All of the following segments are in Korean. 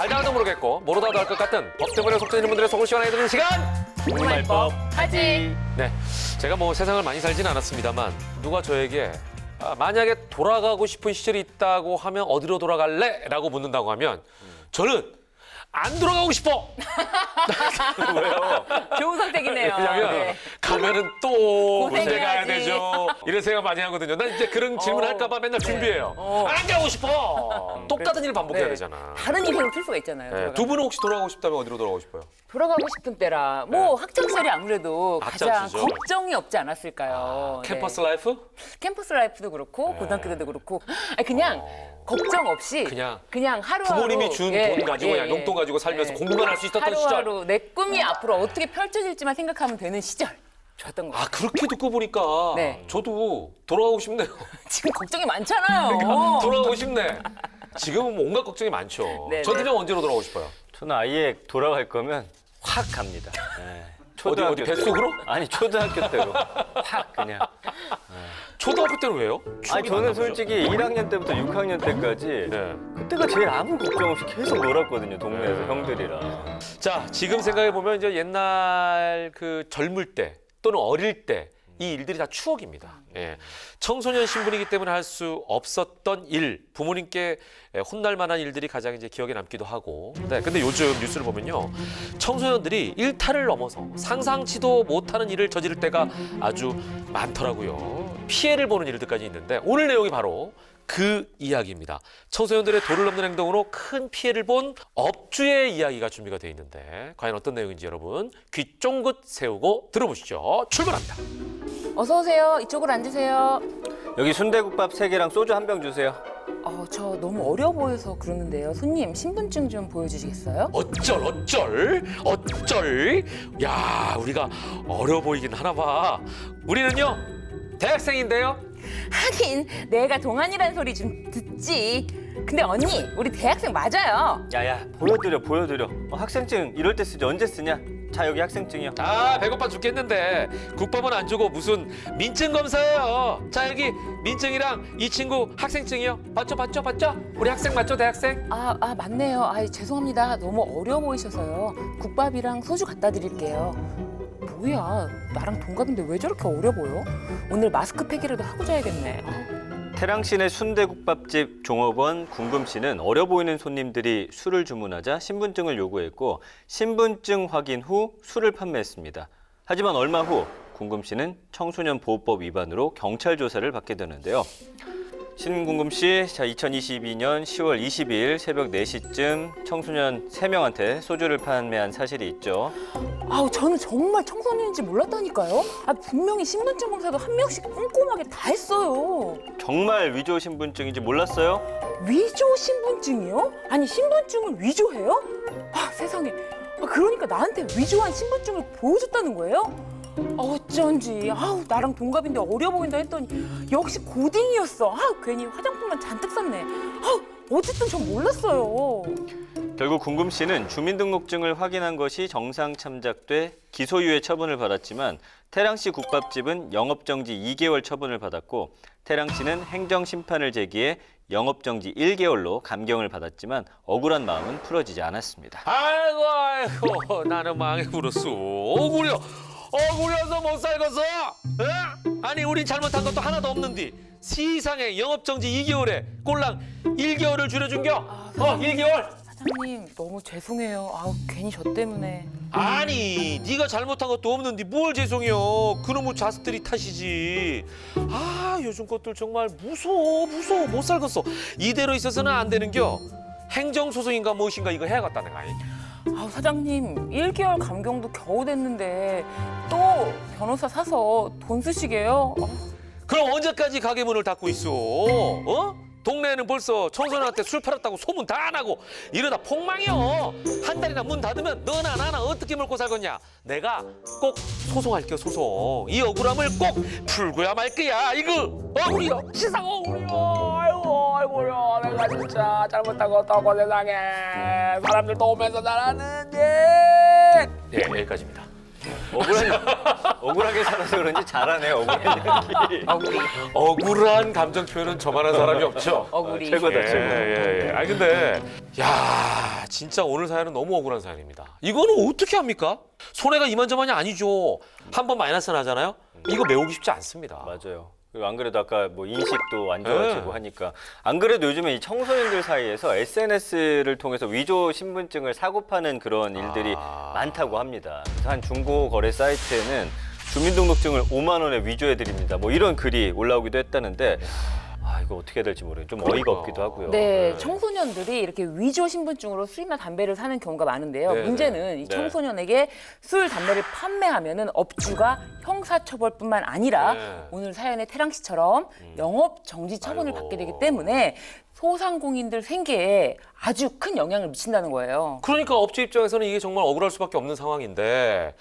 알다가도 모르겠고 모르다도 알 것 같은 법 때문에 속 터지는 분들의 속을 시원하게 듣는 시간. 정말법 하지. 네, 제가 뭐 세상을 많이 살지는 않았습니다만 누가 저에게 만약에 돌아가고 싶은 시절이 있다고 하면 어디로 돌아갈래? 라고 묻는다고 하면 저는 안 돌아가고 싶어. 왜요? 좋은 선택이네요. 왜냐면 네. 가면은 또 군대 가야 고생해야지. 되죠. 이런 생각 많이 하거든요. 난 이제 그런 질문 할까 봐 맨날 준비해요. 안 가고 싶어. 똑같은 일을 반복해야 네. 되잖아. 다른 인생을 풀 수가 있잖아요. 네, 돌아가면. 두 분은 혹시 돌아가고 싶다면 어디로 돌아가고 싶어요? 돌아가고 싶은 때라 뭐 학창 시절이 아무래도 가장 앞장서죠. 걱정이 없지 않았을까요? 캠퍼스 네. 라이프? 캠퍼스 라이프도 그렇고 고등학교 때도 그렇고 아니, 그냥 걱정 없이 그냥 하루하루 부모님이 준 돈 가지고 그냥 용돈 가지고 살면서 공부만 할 수 있었던 시절. 하루하루 내 꿈이 앞으로 어떻게 펼쳐질지만 생각하면 되는 시절 좋았던 것 같아요. 아, 그렇게 듣고 보니까 네. 저도 돌아가고 싶네요. 지금 걱정이 많잖아요. 돌아가고 싶네. 지금은 뭐 온갖 걱정이 많죠. 네네. 저들은 언제로 돌아가고 싶어요? 저는 아예 돌아갈 거면 확 갑니다. 네. 어디 뱃속으로? 아니 초등학교 때로 확 그냥. 초등학교 때는 왜요? 아니 저는 솔직히 1학년 때부터 6학년 때까지 네. 그때가 제일 아무 걱정 없이 계속 놀았거든요. 동네에서 형들이랑. 자, 지금 생각해 보면 이제 옛날 그 젊을 때 또는 어릴 때 이 일들이 다 추억입니다. 예. 청소년 신분이기 때문에 할 수 없었던 일, 부모님께 혼날 만한 일들이 가장 이제 기억에 남기도 하고. 네, 근데 요즘 뉴스를 보면요, 청소년들이 일탈을 넘어서 상상치도 못하는 일을 저지를 때가 아주 많더라고요. 피해를 보는 일들까지 있는데 오늘 내용이 바로 그 이야기입니다. 청소년들의 도를 넘는 행동으로 큰 피해를 본 업주의 이야기가 준비가 되어 있는데 과연 어떤 내용인지 여러분 귀 쫑긋 세우고 들어보시죠. 출발합니다. 어서 오세요. 이쪽으로 앉으세요. 여기 순대국밥 3개랑 소주 한 병 주세요. 저 너무 어려 보여서 그러는데요. 손님 신분증 좀 보여주시겠어요? 어쩔. 야, 우리가 어려 보이긴 하나 봐. 우리는요, 대학생인데요. 하긴 내가 동안이라는 소리 좀 듣지. 근데 언니 우리 대학생 맞아요. 야야 보여드려. 학생증 이럴 때 쓰지 언제 쓰냐? 자 여기 학생증이요. 아, 배고파 죽겠는데 국밥은 안 주고 무슨 민증 검사예요. 자, 여기 민증이랑 이 친구 학생증이요. 봤죠? 우리 학생 맞죠, 대학생? 맞네요. 죄송합니다. 너무 어려 보이셔서요. 국밥이랑 소주 갖다 드릴게요. 뭐야, 나랑 동갑인데 왜 저렇게 어려 보여? 오늘 마스크팩이라도 하고 자야겠네. 태랑시내 순대국밥집 종업원 궁금 씨는 어려 보이는 손님들이 술을 주문하자 신분증을 요구했고 신분증 확인 후 술을 판매했습니다. 하지만 얼마 후 궁금 씨는 청소년 보호법 위반으로 경찰 조사를 받게 되는데요. 신궁금 씨, 2022년 10월 22일 새벽 4시쯤 청소년 3명한테 소주를 판매한 사실이 있죠. 저는 정말 청소년인지 몰랐다니까요. 분명히 신분증 검사도 한 명씩 꼼꼼하게 다 했어요. 정말 위조 신분증인지 몰랐어요? 위조 신분증이요? 아니 신분증을 위조해요? 세상에. 그러니까 나한테 위조한 신분증을 보여줬다는 거예요? 어쩐지 나랑 동갑인데 어려 보인다 했더니 역시 고딩이었어. 괜히 화장품만 잔뜩 샀네. 어쨌든 전 몰랐어요. 결국 궁금 씨는 주민등록증을 확인한 것이 정상 참작돼 기소유예 처분을 받았지만 태랑시 국밥집은 영업정지 2개월 처분을 받았고 태랑 씨는 행정심판을 제기해 영업정지 1개월로 감경을 받았지만 억울한 마음은 풀어지지 않았습니다. 아이고, 나는 망해버렸어. 억울해서 못 살겠어. 아니, 우린 잘못한 것도 하나도 없는데 세상에 영업정지 2개월에 꼴랑 1개월을 줄여준겨. 1개월. 사장님 너무 죄송해요. 괜히 저 때문에. 아니, 네가 잘못한 것도 없는데 뭘 죄송해요. 그놈의 자식들이 탓이지. 요즘 것들 정말 무서워 못 살겠어. 이대로 있어서는 안 되는겨. 행정소송인가 무엇인가 이거 해야겠다 내가. 사장님 1개월 감경도 겨우 됐는데 또 변호사 사서 돈 쓰시게요? 그럼 언제까지 가게 문을 닫고 있어? 동네에는 벌써 청소년한테 술 팔았다고 소문 다 나고 이러다 폭망이요. 한 달이나 문 닫으면 너나 나나 어떻게 먹고 살겠냐. 내가 꼭 소송할게요, 소송. 이 억울함을 꼭 풀고야 말 거야. 이거 억울이요, 세상 억울이요. 아이고요, 내가 진짜 잘못한 거 없다고 세상에 사람들 도우면서 살았는데. 네, 여기까지입니다. 억울하게 살아서 그런지 잘하네요. 억울한 얘기. 어구리. 억울한 감정 표현은 저만한 사람이 없죠. 어구리. 최고다, 최고. 예. 아니 근데 야 진짜 오늘 사연은 너무 억울한 사연입니다. 이거는 어떻게 합니까? 손해가 이만저만이 아니죠. 한 번 마이너스 나잖아요. 이거 메우기 쉽지 않습니다. 맞아요. 그리고 안 그래도 아까 뭐 인식도 안 좋아지고 하니까 안 그래도 요즘에 이 청소년들 사이에서 SNS를 통해서 위조 신분증을 사고 파는 그런 일들이 많다고 합니다. 그래서 한 중고 거래 사이트에는 주민등록증을 5만 원에 위조해 드립니다. 뭐 이런 글이 올라오기도 했다는데 이거 어떻게 해야 될지 모르겠어요. 좀 어이가 없기도 하고요. 네, 청소년들이 이렇게 위조 신분증으로 술이나 담배를 사는 경우가 많은데요. 네, 문제는 이 청소년에게 술, 담배를 판매하면은 업주가 형사처벌뿐만 아니라 네. 오늘 사연의 태랑 씨처럼 영업 정지 처분을 받게 되기 때문에 소상공인들 생계에 아주 큰 영향을 미친다는 거예요. 그러니까 업체 입장에서는 이게 정말 억울할 수밖에 없는 상황인데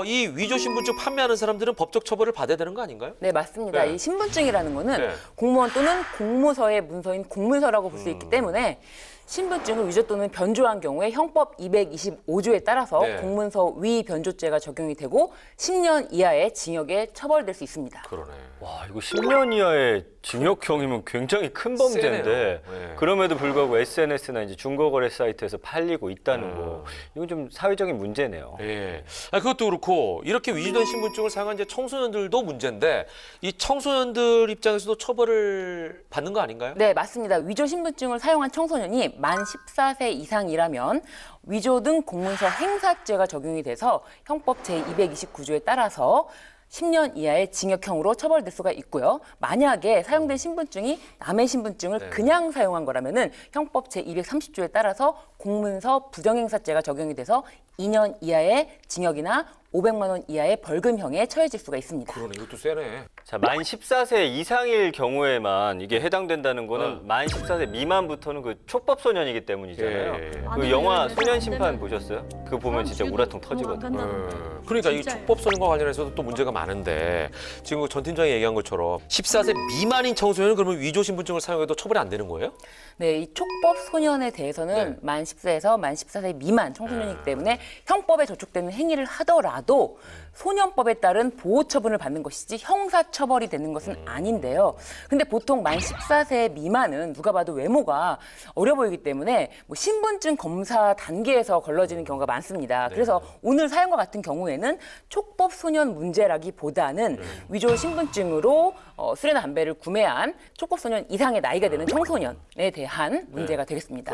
이 위조 신분증 판매하는 사람들은 법적 처벌을 받아야 되는 거 아닌가요? 네, 맞습니다. 네. 이 신분증이라는 거는 네. 공무원 또는 공무서의 문서인 공문서라고 볼 수 있기 때문에 신분증을 위조 또는 변조한 경우에 형법 225조에 따라서 네. 공문서 위변조죄가 적용이 되고 10년 이하의 징역에 처벌될 수 있습니다. 그러네. 와, 이거 10년 이하의 징역형이면 굉장히 큰 범죄인데 세네요. 네. 그럼에도 불구하고 SNS나 이제 중고거래 사이트에서 팔리고 있다는 거 이건 좀 사회적인 문제네요. 예. 그것도 그렇고 이렇게 위조된 신분증을 사용한 이제 청소년들도 문제인데 이 청소년들 입장에서도 처벌을 받는 거 아닌가요? 네, 맞습니다. 위조 신분증을 사용한 청소년이 만 14세 이상이라면 위조 등 공문서 행사죄가 적용이 돼서 형법 제229조에 따라서 10년 이하의 징역형으로 처벌될 수가 있고요. 만약에 사용된 신분증이 남의 신분증을 네. 그냥 사용한 거라면은 형법 제230조에 따라서 공문서 부정행사죄가 적용이 돼서 2년 이하의 징역이나 500만 원 이하의 벌금형에 처해질 수가 있습니다. 그러네. 이것도 세네. 자, 만 14세 이상일 경우에만 이게 해당된다는 거는 만 14세 미만부터는 그 촉법 소년이기 때문이잖아요. 예. 그 영화 소년 심판 보셨어요? 그거 보면 진짜 우라통 터지거든요. 그러니까 이 촉법소년과 관련해서도 또 문제가 많은데 지금 그전 팀장이 얘기한 것처럼 14세 미만인 청소년은 그러면 위조 신분증을 사용해도 처벌이 안 되는 거예요? 네, 이 촉법 소년에 대해서는 네. 만 10세에서 만 14세 미만 청소년이기 때문에 형법에 저촉되는 행위를 하더라도 소년법에 따른 보호 처분을 받는 것이지 형사 처벌이 되는 것은 아닌데요. 근데 보통 만 14세 미만은 누가 봐도 외모가 어려 보이기 때문에 뭐 신분증 검사 단계에서 걸러지는 경우가 많습니다. 그래서 오늘 사연과 같은 경우에는 촉법 소년 문제라기보다는 위조 신분증으로 술이나 담배를 구매한 촉법 소년 이상의 나이가 되는 청소년에 대한 문제가 되겠습니다.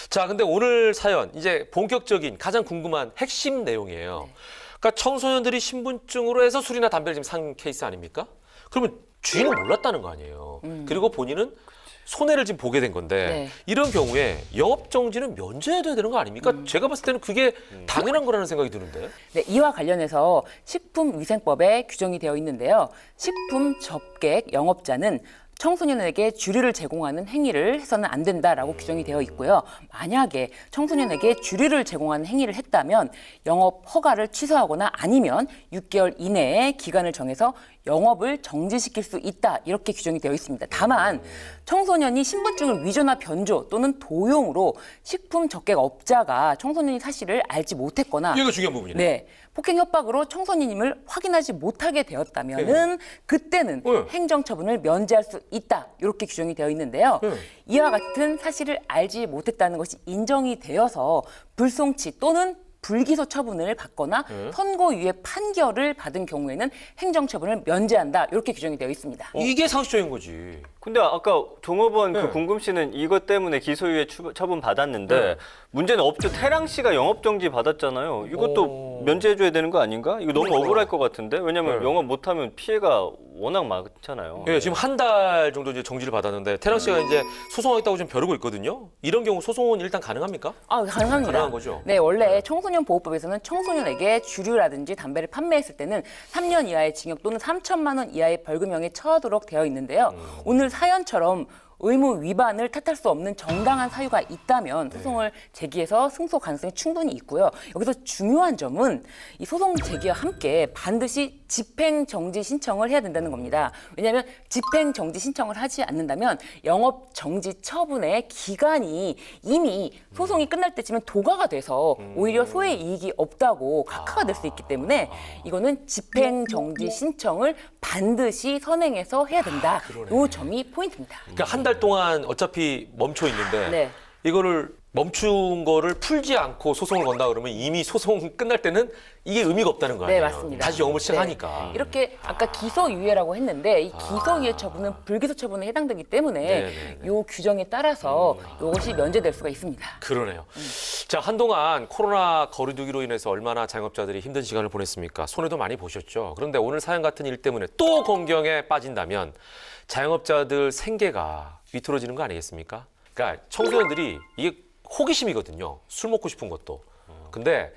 자, 근데 오늘 사연 이제 본격적인 가장 궁금한 핵심 내용이에요. 그러니까 청소년들이 신분증으로 해서 술이나 담배를 지금 산 케이스 아닙니까? 그러면 주인은 몰랐다는 거 아니에요. 그리고 본인은 손해를 지금 보게 된 건데 네. 이런 경우에 영업 정지는 면제해야 되는 거 아닙니까? 제가 봤을 때는 그게 당연한 거라는 생각이 드는데. 네, 이와 관련해서 식품위생법에 규정이 되어 있는데요. 식품 접객 영업자는 청소년에게 주류를 제공하는 행위를 해서는 안 된다라고 규정이 되어 있고요. 만약에 청소년에게 주류를 제공하는 행위를 했다면 영업 허가를 취소하거나 아니면 6개월 이내에 기간을 정해서 영업을 정지시킬 수 있다 이렇게 규정이 되어 있습니다. 다만 청소년이 신분증을 위조나 변조 또는 도용으로 식품 접객업자가 청소년이 사실을 알지 못했거나 이거 중요한 부분이네. 네, 폭행 협박으로 청소년임을 확인하지 못하게 되었다면은 그때는 네. 행정처분을 면제할 수 있다 이렇게 규정이 되어 있는데요. 이와 같은 사실을 알지 못했다는 것이 인정이 되어서 불송치 또는 불기소 처분을 받거나 선고유예 판결을 받은 경우에는 행정처분을 면제한다 이렇게 규정이 되어 있습니다. 이게 상식적인 거지. 근데 아까 종업원 네. 그 궁금 씨는 이것 때문에 기소유예 처분 받았는데 문제는 업주 태랑 씨가 영업정지 받았잖아요. 이것도 면제해줘야 되는 거 아닌가? 이거 너무 억울할 것 같은데? 왜냐면 영업 못하면 피해가 워낙 많잖아요. 예, 지금 한 달 정도 이제 정지를 받았는데 태랑 씨가 이제 소송하겠다고 지금 벼르고 있거든요. 이런 경우 소송은 일단 가능합니까? 아, 가능합니다. 가능한 거죠? 네, 원래 청소년 보호법에서는 청소년에게 주류라든지 담배를 판매했을 때는 3년 이하의 징역 또는 3천만 원 이하의 벌금형에 처하도록 되어 있는데요. 오늘 사연처럼 의무 위반을 탓할 수 없는 정당한 사유가 있다면 소송을 제기해서 승소 가능성이 충분히 있고요. 여기서 중요한 점은 이 소송 제기와 함께 반드시 집행정지 신청을 해야 된다는 겁니다. 왜냐하면 집행정지 신청을 하지 않는다면 영업정지 처분의 기간이 이미 소송이 끝날 때쯤엔 도가가 돼서 오히려 소의 이익이 없다고 각하가 될 수 있기 때문에 이거는 집행정지 신청을 반드시 선행해서 해야 된다. 이 점이 포인트입니다. 그러니까 한 달 동안 어차피 멈춰 있는데 네. 이거를 멈춘 거를 풀지 않고 소송을 건다 그러면 이미 소송 끝날 때는 이게 의미가 없다는 거 네, 아니에요? 맞습니다. 다시 영업을 네. 시작하니까. 이렇게 아까 기소유예라고 했는데 이 기소유예 처분은 불기소 처분에 해당되기 때문에 네네네. 이 규정에 따라서 이것이 면제될 수가 있습니다. 그러네요. 자, 한동안 코로나 거리두기로 인해서 얼마나 자영업자들이 힘든 시간을 보냈습니까? 손해도 많이 보셨죠. 그런데 오늘 사연 같은 일 때문에 또 공경에 빠진다면 자영업자들 생계가 위태로지는 거 아니겠습니까? 그러니까 청소년들이 이게 호기심이거든요. 술 먹고 싶은 것도. 근데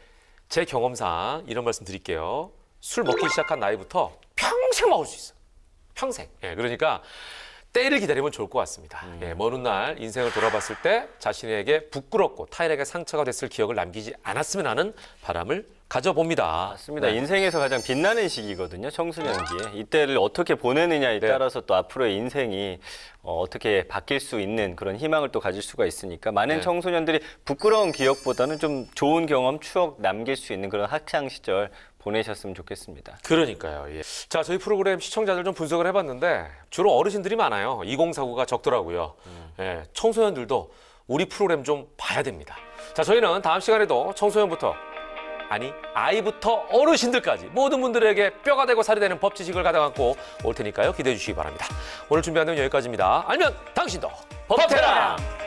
제 경험상 이런 말씀 드릴게요. 술 먹기 시작한 나이부터 평생 먹을 수 있어요. 평생. 예, 그러니까 때를 기다리면 좋을 것 같습니다. 예, 먼 훗날 인생을 돌아봤을 때 자신에게 부끄럽고 타인에게 상처가 됐을 기억을 남기지 않았으면 하는 바람을 가져봅니다. 맞습니다. 네. 인생에서 가장 빛나는 시기거든요. 청소년기에. 이때를 어떻게 보내느냐에 네. 따라서 또 앞으로의 인생이 어떻게 바뀔 수 있는 그런 희망을 또 가질 수가 있으니까 많은 네. 청소년들이 부끄러운 기억보다는 좀 좋은 경험, 추억 남길 수 있는 그런 학창 시절 보내셨으면 좋겠습니다. 그러니까요. 예. 자, 저희 프로그램 시청자들 좀 분석을 해봤는데 주로 어르신들이 많아요. 2049가 적더라고요. 예, 청소년들도 우리 프로그램 좀 봐야 됩니다. 자, 저희는 다음 시간에도 청소년부터 아니 아이부터 어르신들까지 모든 분들에게 뼈가 되고 살이 되는 법 지식을 가득 안고 올 테니까요. 기대해 주시기 바랍니다. 오늘 준비한 내용 여기까지입니다. 알면 당신도 법테랑!